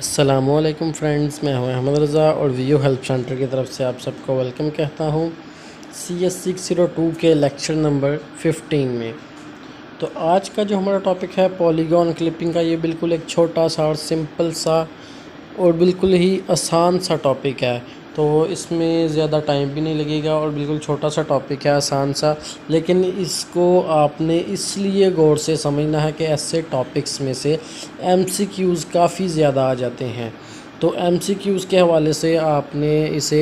अस्सलामुअलैकुम फ्रेंड्स, मैं हूं अहमद रज़ा और वीडियो हेल्प सेंटर की तरफ से आप सबको वेलकम कहता हूं CS602 के लेक्चर नंबर 15 में। तो आज का जो हमारा टॉपिक है पॉलीगॉन क्लिपिंग का, ये बिल्कुल एक छोटा सा और सिंपल सा और बिल्कुल ही आसान सा टॉपिक है। तो इसमें ज़्यादा टाइम भी नहीं लगेगा और बिल्कुल छोटा सा टॉपिक है, आसान सा, लेकिन इसको आपने इसलिए गौर से समझना है कि ऐसे टॉपिक्स में से MCQs काफ़ी ज़्यादा आ जाते हैं। तो MCQs के हवाले से आपने इसे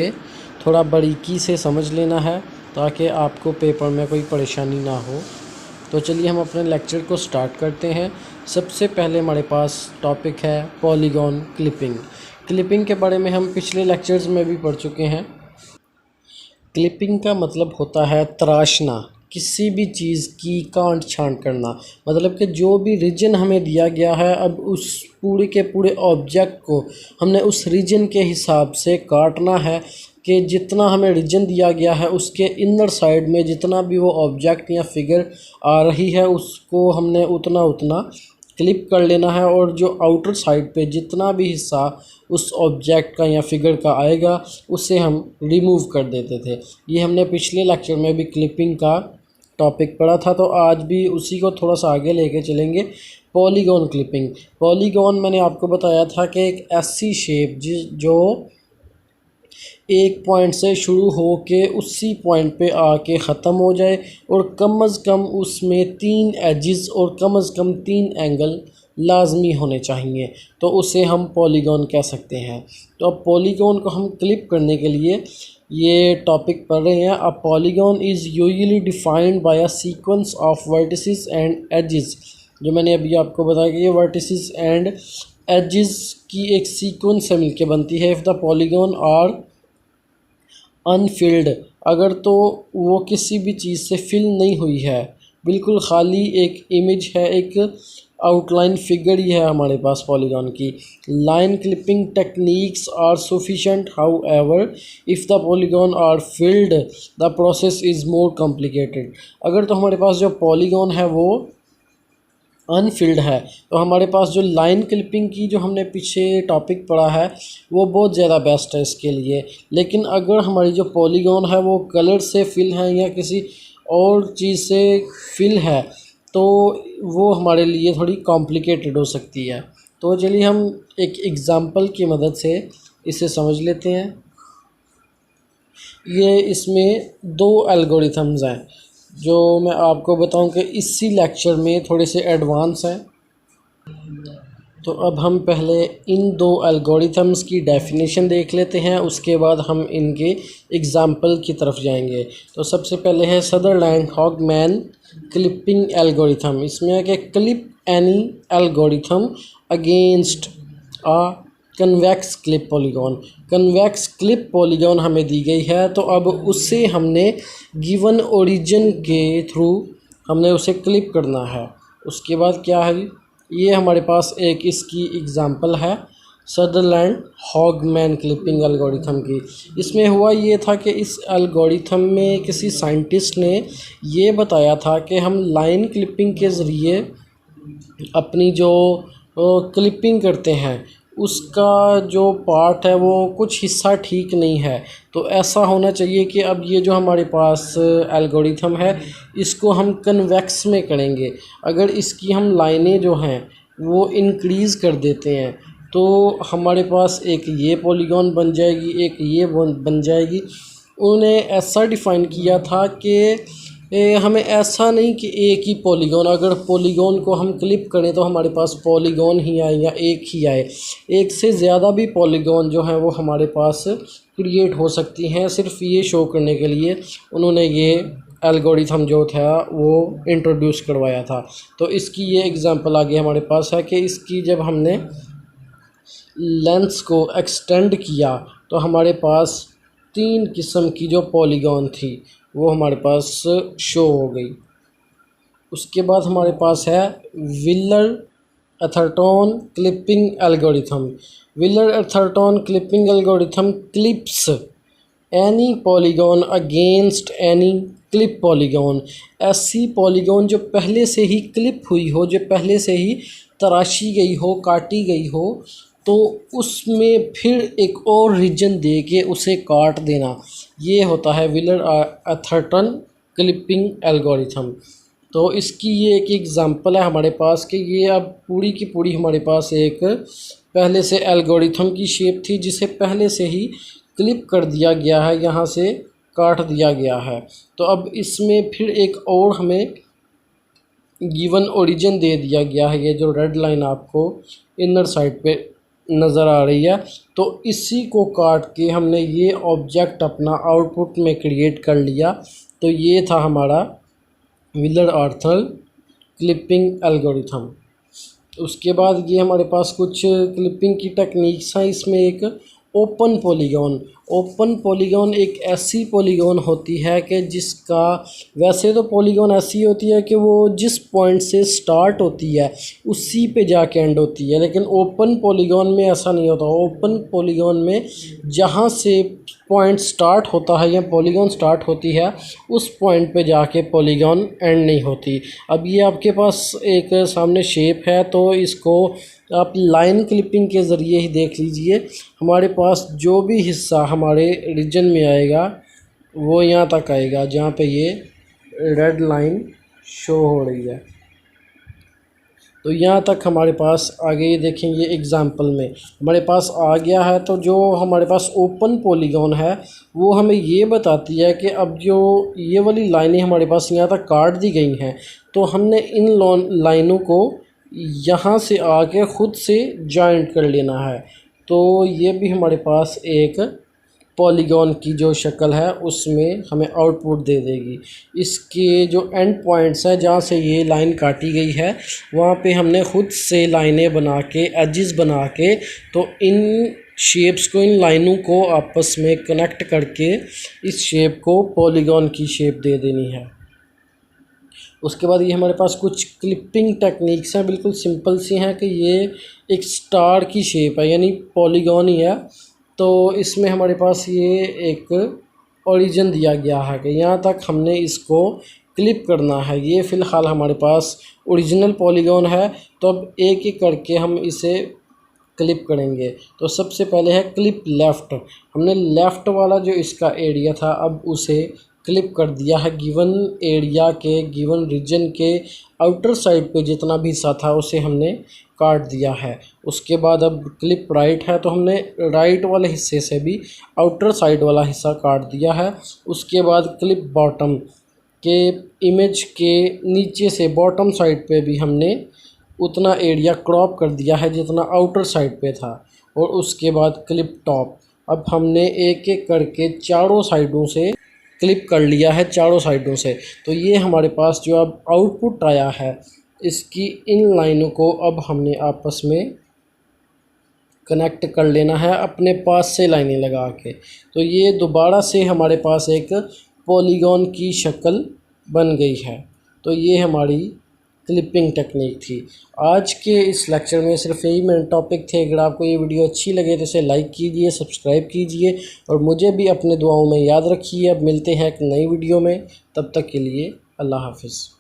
थोड़ा बारीकी से समझ लेना है ताकि आपको पेपर में कोई परेशानी ना हो। तो चलिए हम अपने लेक्चर को स्टार्ट करते हैं। सबसे पहले हमारे पास टॉपिक है पॉलीगॉन क्लिपिंग। क्लिपिंग के बारे में हम पिछले लेक्चर्स में भी पढ़ चुके हैं। क्लिपिंग का मतलब होता है तराशना, किसी भी चीज़ की काट छांट करना। मतलब कि जो भी रीजन हमें दिया गया है, अब उस पूरे के पूरे ऑब्जेक्ट को हमने उस रीजन के हिसाब से काटना है कि जितना हमें रीजन दिया गया है उसके इनर साइड में जितना भी वो ऑब्जेक्ट या फिगर आ रही है उसको हमने उतना क्लिप कर लेना है, और जो आउटर साइड पे जितना भी हिस्सा उस ऑब्जेक्ट का या फिगर का आएगा उसे हम रिमूव कर देते थे। ये हमने पिछले लेक्चर में भी क्लिपिंग का टॉपिक पढ़ा था, तो आज भी उसी को थोड़ा सा आगे लेके चलेंगे। Polygon clipping. पॉलीगॉन मैंने आपको बताया था कि एक ऐसी शेप जो एक पॉइंट से शुरू हो के उसी पॉइंट पे आके ख़त्म हो जाए और कम अज़ कम उसमें 3 एजेस और कम अज़ कम 3 एंगल लाजमी होने चाहिए, तो उसे हम पॉलीगॉन कह सकते हैं। तो अब पॉलीगॉन को हम क्लिप करने के लिए ये टॉपिक पढ़ रहे हैं। A polygon is usually defined by a sequence of vertices and edges. जो मैंने अभी आपको बताया कि ये वर्टिसेस एंड एजेस की एक सीक्वेंस से मिलके बनती है। If the polygon are unfilled, अगर तो वो किसी भी चीज़ से फिल नहीं हुई है, बिल्कुल खाली एक इमेज है, एक आउटलाइन फिगर ही है हमारे पास पॉलीगॉन की। Line clipping techniques are sufficient, however if the polygon are filled the process is more complicated. अगर तो हमारे पास जो पॉलीगॉन है वो अनफिल्ड है, तो हमारे पास जो लाइन क्लिपिंग की जो हमने पीछे टॉपिक पढ़ा है वो बहुत ज़्यादा बेस्ट है इसके लिए। लेकिन अगर हमारी जो पॉलीगॉन है वो कलर से फिल है या किसी और चीज़ से फिल है तो वो हमारे लिए थोड़ी कॉम्प्लिकेटेड हो सकती है। तो चलिए हम एक एग्ज़ाम्पल की मदद से इसे समझ लेते हैं। ये इसमें 2 एल्गोरिथम्स हैं जो मैं आपको बताऊं कि इसी लेक्चर में थोड़े से एडवांस हैं। तो अब हम पहले इन 2 एल्गोरिथम्स की डेफिनेशन देख लेते हैं, उसके बाद हम इनके एग्ज़ाम्पल की तरफ जाएंगे। तो सबसे पहले है सदरलैंड हॉगमैन क्लिपिंग एल्गोरिथम। इसमें है कि clip any algorithm against a convex clip polygon. Convex clip polygon हमें दी गई है, तो अब उससे हमने गिवन ओरिजिन के थ्रू हमने उसे क्लिप करना है। उसके बाद क्या है, ये हमारे पास एक इसकी एग्ज़ाम्पल है सदरलैंड हॉगमैन क्लिपिंग एल्गोरिथम की। इसमें हुआ ये था कि इस एल्गोरिथम में किसी साइंटिस्ट ने ये बताया था कि हम लाइन क्लिपिंग के ज़रिए अपनी जो क्लिपिंग करते हैं उसका जो पार्ट है वो कुछ हिस्सा ठीक नहीं है। तो ऐसा होना चाहिए कि अब ये जो हमारे पास एल्गोरिथम है इसको हम कन्वेक्स में करेंगे। अगर इसकी हम लाइनें जो हैं वो इंक्रीज़ कर देते हैं तो हमारे पास एक ये पॉलीगॉन बन जाएगी, एक ये बन जाएगी। उन्होंने ऐसा डिफ़ाइन किया था कि हमें ऐसा नहीं कि एक ही पॉलीगॉन, अगर पॉलीगॉन को हम क्लिप करें तो हमारे पास पॉलीगॉन ही आए या एक ही आए। एक से ज़्यादा भी पॉलीगॉन जो हैं वो हमारे पास क्रिएट हो सकती हैं। सिर्फ ये शो करने के लिए उन्होंने ये एल्गोरिथम जो था वो इंट्रोड्यूस करवाया था। तो इसकी ये एग्ज़ाम्पल आगे हमारे पास है कि इसकी जब हमने लेंस को एक्सटेंड किया तो हमारे पास 3 किस्म की जो पॉलीगॉन थी वो हमारे पास शो हो गई। उसके बाद हमारे पास है wheeler Atherton clipping algorithm. Wheeler Atherton clipping algorithm clips any polygon against any clip polygon. ऐसी पॉलीगॉन जो पहले से ही क्लिप हुई हो, जो पहले से ही तराशी गई हो, काटी गई हो, तो उसमें फिर एक और रीजन दे के उसे काट देना, ये होता है व्हीलर अथर्टन क्लिपिंग एल्गोरिथम। तो इसकी ये एक एग्ज़ाम्पल है हमारे पास कि ये अब पूरी की पूरी हमारे पास एक पहले से एल्गोरिथम की शेप थी जिसे पहले से ही क्लिप कर दिया गया है, यहाँ से काट दिया गया है। तो अब इसमें फिर एक और हमें गिवन ओरिजिन दे दिया गया है, ये जो रेड लाइन आपको इनर साइड पे नज़र आ रही है। तो इसी को काट के हमने ये ऑब्जेक्ट अपना आउटपुट में क्रिएट कर लिया। तो ये था हमारा व्हीलर आर्थर क्लिपिंग एल्गोरिथम। उसके बाद ये हमारे पास कुछ क्लिपिंग की टेक्निक्स हैं। इसमें एक ओपन पॉलीगॉन एक ऐसी पॉलीगॉन होती है कि जिसका, वैसे तो पॉलीगॉन ऐसी होती है कि वो जिस पॉइंट से स्टार्ट होती है उसी पे जाके एंड होती है, लेकिन ओपन पॉलीगॉन में ऐसा नहीं होता। ओपन पॉलीगॉन में जहाँ से पॉइंट स्टार्ट होता है या पॉलीगॉन स्टार्ट होती है उस पॉइंट पे जाके पॉलीगॉन एंड नहीं होती। अब ये आपके पास एक सामने शेप है, तो इसको आप लाइन क्लिपिंग के ज़रिए ही देख लीजिए। हमारे पास जो भी हिस्सा हमारे रीजन में आएगा वो यहाँ तक आएगा जहाँ पे ये रेड लाइन शो हो रही है। तो यहाँ तक हमारे पास आगे ये देखेंगे एग्ज़ाम्पल में हमारे पास आ गया है। तो जो हमारे पास ओपन पॉलीगॉन है वो हमें ये बताती है कि अब जो ये वाली लाइनें हमारे पास यहाँ तक काट दी गई हैं, तो हमने इन लाइनों को यहाँ से आके ख़ुद से जॉइंट कर लेना है। तो ये भी हमारे पास एक पॉलीगॉन की जो शक्ल है उसमें हमें आउटपुट दे देगी। इसके जो एंड पॉइंट्स हैं जहाँ से ये लाइन काटी गई है वहाँ पे हमने ख़ुद से लाइनें बना के, एजेस बना के, तो इन शेप्स को, इन लाइनों को आपस में कनेक्ट करके इस शेप को पॉलीगॉन की शेप दे देनी है। उसके बाद ये हमारे पास कुछ क्लिपिंग टेक्निक्स हैं, बिल्कुल सिंपल सी हैं कि ये एक स्टार की शेप है यानी पॉलीगॉन ही है। तो इसमें हमारे पास ये एक ओरिजिन दिया गया है कि यहाँ तक हमने इसको क्लिप करना है। ये फ़िलहाल हमारे पास ओरिजिनल पॉलीगॉन है। तो अब एक एक करके हम इसे क्लिप करेंगे। तो सबसे पहले है क्लिप लेफ़्ट। हमने लेफ़्ट वाला जो इसका एरिया था अब उसे क्लिप कर दिया है। गिवन एरिया के, गिवन रीजन के आउटर साइड पे जितना भी हिस्सा था उसे हमने काट दिया है। उसके बाद अब क्लिप राइट है, तो हमने राइट वाले हिस्से से भी आउटर साइड वाला हिस्सा काट दिया है। उसके बाद क्लिप बॉटम के इमेज के नीचे से बॉटम साइड पे भी हमने उतना एरिया क्रॉप कर दिया है जितना आउटर साइड पे था। और उसके बाद क्लिप टॉप, अब हमने एक एक करके चारों साइडों से क्लिप कर लिया है, चारों साइडों से। तो ये हमारे पास जो अब आउटपुट आया है इसकी इन लाइनों को अब हमने आपस में कनेक्ट कर लेना है अपने पास से लाइनें लगा के। तो ये दोबारा से हमारे पास एक पॉलीगॉन की शक्ल बन गई है। तो ये हमारी क्लिपिंग टेक्निक थी। आज के इस लेक्चर में सिर्फ यही मेन टॉपिक थे। अगर आपको ये वीडियो अच्छी लगे तो इसे लाइक कीजिए, सब्सक्राइब कीजिए और मुझे भी अपने दुआओं में याद रखिए। अब मिलते हैं एक नई वीडियो में, तब तक के लिए अल्लाह हाफ़िज़।